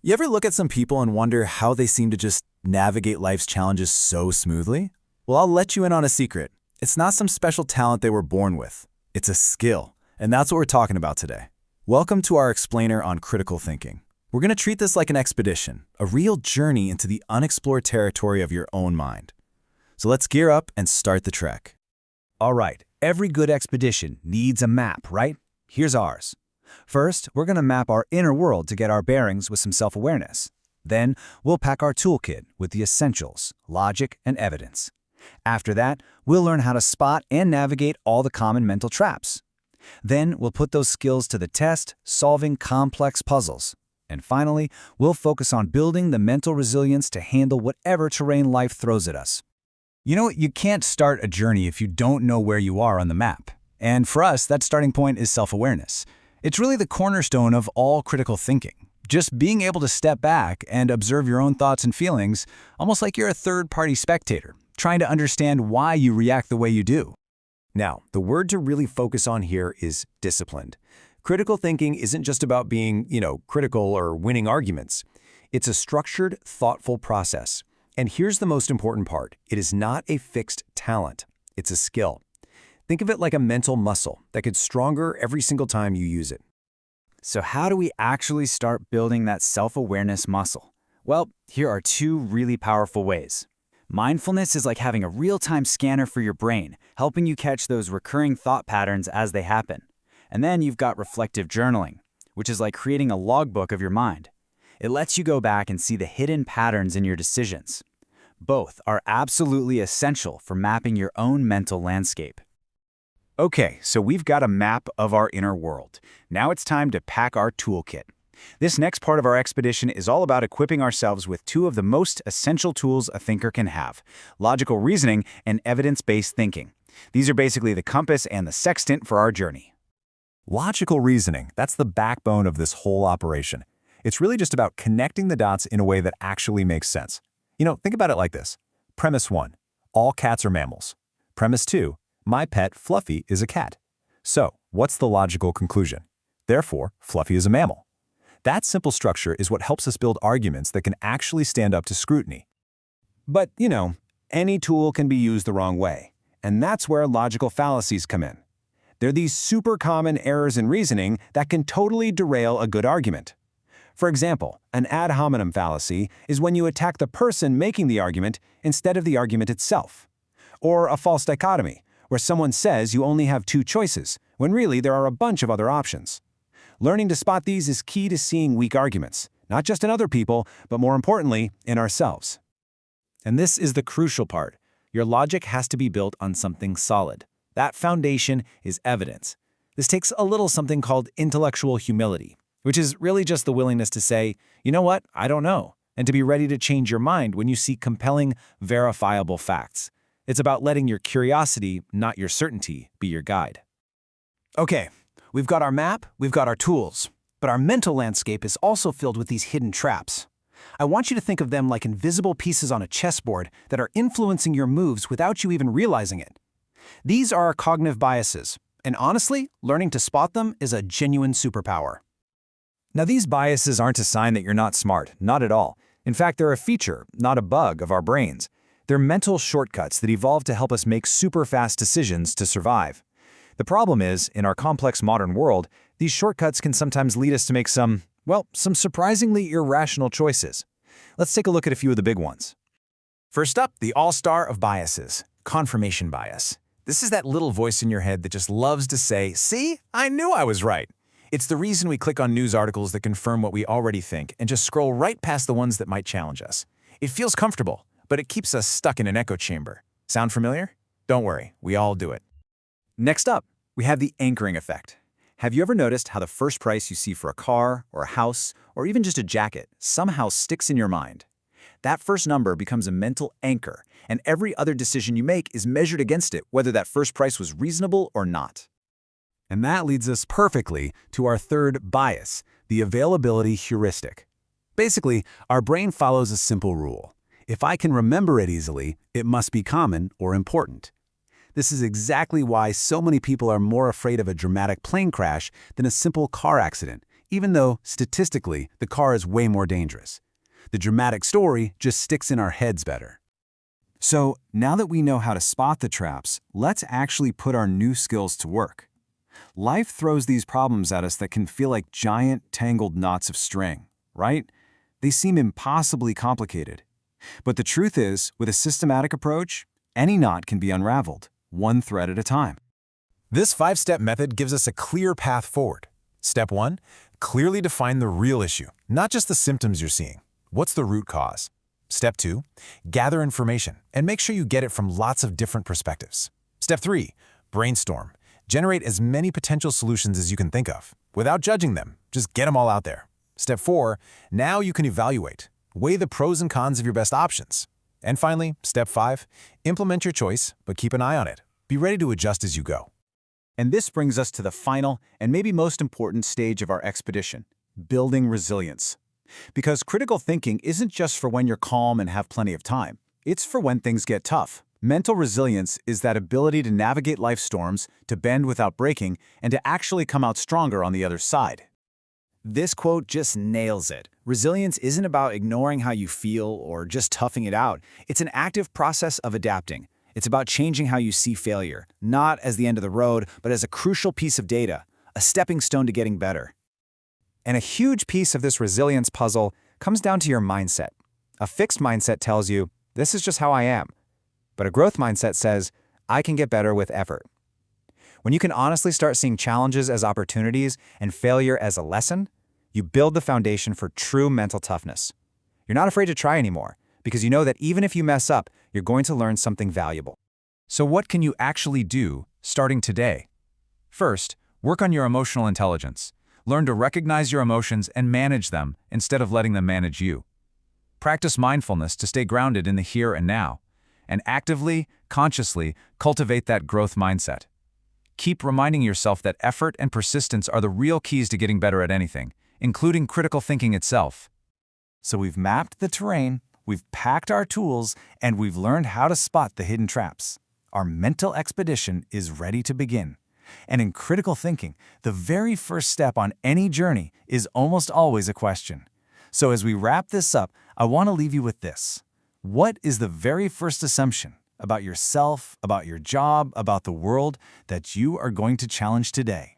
You ever look at some people and wonder how they seem to just navigate life's challenges so smoothly? Well, I'll let you in on a secret. It's not some special talent they were born with. It's a skill, and that's what we're talking about today. Welcome to our explainer on critical thinking. We're going to treat this like an expedition, a real journey into the unexplored territory of your own mind. So let's gear up and start the trek. All right, every good expedition needs a map, right? Here's ours. First, we're going to map our inner world to get our bearings with some self-awareness. Then, we'll pack our toolkit with the essentials, logic and evidence. After that, we'll learn how to spot and navigate all the common mental traps. Then, we'll put those skills to the test, solving complex puzzles. And finally, we'll focus on building the mental resilience to handle whatever terrain life throws at us. You can't start a journey if you don't know where you are on the map. And for us, that starting point is self-awareness. It's really the cornerstone of all critical thinking. Just being able to step back and observe your own thoughts and feelings, almost like you're a third-party spectator, trying to understand why you react the way you do. Now, the word to really focus on here is disciplined. Critical thinking isn't just about being, critical or winning arguments. It's a structured, thoughtful process. And here's the most important part. It is not a fixed talent. It's a skill. Think of it like a mental muscle that gets stronger every single time you use it. So how do we actually start building that self-awareness muscle? Well, here are two really powerful ways. Mindfulness is like having a real-time scanner for your brain, helping you catch those recurring thought patterns as they happen. And then you've got reflective journaling, which is like creating a logbook of your mind. It lets you go back and see the hidden patterns in your decisions. Both are absolutely essential for mapping your own mental landscape. Okay, so we've got a map of our inner world. Now it's time to pack our toolkit. This next part of our expedition is all about equipping ourselves with two of the most essential tools a thinker can have: logical reasoning and evidence-based thinking. These are basically the compass and the sextant for our journey. Logical reasoning, that's the backbone of this whole operation. It's really just about connecting the dots in a way that actually makes sense. Think about it like this. Premise 1, all cats are mammals. Premise 2, my pet, Fluffy, is a cat. So, what's the logical conclusion? Therefore, Fluffy is a mammal. That simple structure is what helps us build arguments that can actually stand up to scrutiny. But, any tool can be used the wrong way. And that's where logical fallacies come in. They're these super common errors in reasoning that can totally derail a good argument. For example, an ad hominem fallacy is when you attack the person making the argument instead of the argument itself. Or a false dichotomy, where someone says you only have two choices, when really there are a bunch of other options. Learning to spot these is key to seeing weak arguments, not just in other people, but more importantly, in ourselves. And this is the crucial part. Your logic has to be built on something solid. That foundation is evidence. This takes a little something called intellectual humility, which is really just the willingness to say, you know what, I don't know, and to be ready to change your mind when you see compelling, verifiable facts. It's about letting your curiosity, not your certainty, be your guide. Okay, we've got our map, we've got our tools, but our mental landscape is also filled with these hidden traps. I want you to think of them like invisible pieces on a chessboard that are influencing your moves without you even realizing it. These are our cognitive biases, and honestly, learning to spot them is a genuine superpower. Now, these biases aren't a sign that you're not smart, not at all. In fact, they're a feature, not a bug, of our brains. They're mental shortcuts that evolved to help us make super-fast decisions to survive. The problem is, in our complex modern world, these shortcuts can sometimes lead us to make some surprisingly irrational choices. Let's take a look at a few of the big ones. First up, the all-star of biases, confirmation bias. This is that little voice in your head that just loves to say, "See, I knew I was right." It's the reason we click on news articles that confirm what we already think and just scroll right past the ones that might challenge us. It feels comfortable, but it keeps us stuck in an echo chamber. Sound familiar? Don't worry, we all do it. Next up, we have the anchoring effect. Have you ever noticed how the first price you see for a car or a house or even just a jacket somehow sticks in your mind? That first number becomes a mental anchor, and every other decision you make is measured against it, whether that first price was reasonable or not. And that leads us perfectly to our third bias, the availability heuristic. Basically, our brain follows a simple rule. If I can remember it easily, it must be common or important. This is exactly why so many people are more afraid of a dramatic plane crash than a simple car accident, even though, statistically, the car is way more dangerous. The dramatic story just sticks in our heads better. So, now that we know how to spot the traps, let's actually put our new skills to work. Life throws these problems at us that can feel like giant, tangled knots of string, right? They seem impossibly complicated. But the truth is, with a systematic approach, any knot can be unraveled, one thread at a time. This 5-step method gives us a clear path forward. Step 1, clearly define the real issue, not just the symptoms you're seeing. What's the root cause? Step 2, gather information and make sure you get it from lots of different perspectives. Step 3, brainstorm. Generate as many potential solutions as you can think of. Without judging them, just get them all out there. Step 4, now you can evaluate. Weigh the pros and cons of your best options. And finally, Step 5, implement your choice, but keep an eye on it. Be ready to adjust as you go. And this brings us to the final and maybe most important stage of our expedition, building resilience. Because critical thinking isn't just for when you're calm and have plenty of time. It's for when things get tough. Mental resilience is that ability to navigate life's storms, to bend without breaking, and to actually come out stronger on the other side. This quote just nails it. Resilience isn't about ignoring how you feel or just toughing it out. It's an active process of adapting. It's about changing how you see failure, not as the end of the road, but as a crucial piece of data, a stepping stone to getting better. And a huge piece of this resilience puzzle comes down to your mindset. A fixed mindset tells you, this is just how I am. But a growth mindset says, I can get better with effort. When you can honestly start seeing challenges as opportunities and failure as a lesson, you build the foundation for true mental toughness. You're not afraid to try anymore, because you know that even if you mess up, you're going to learn something valuable. So what can you actually do starting today? First, work on your emotional intelligence. Learn to recognize your emotions and manage them instead of letting them manage you. Practice mindfulness to stay grounded in the here and now, and actively, consciously cultivate that growth mindset. Keep reminding yourself that effort and persistence are the real keys to getting better at anything, including critical thinking itself. So we've mapped the terrain, we've packed our tools, and we've learned how to spot the hidden traps. Our mental expedition is ready to begin. And in critical thinking, the very first step on any journey is almost always a question. So as we wrap this up, I want to leave you with this. What is the very first assumption about yourself, about your job, about the world that you are going to challenge today?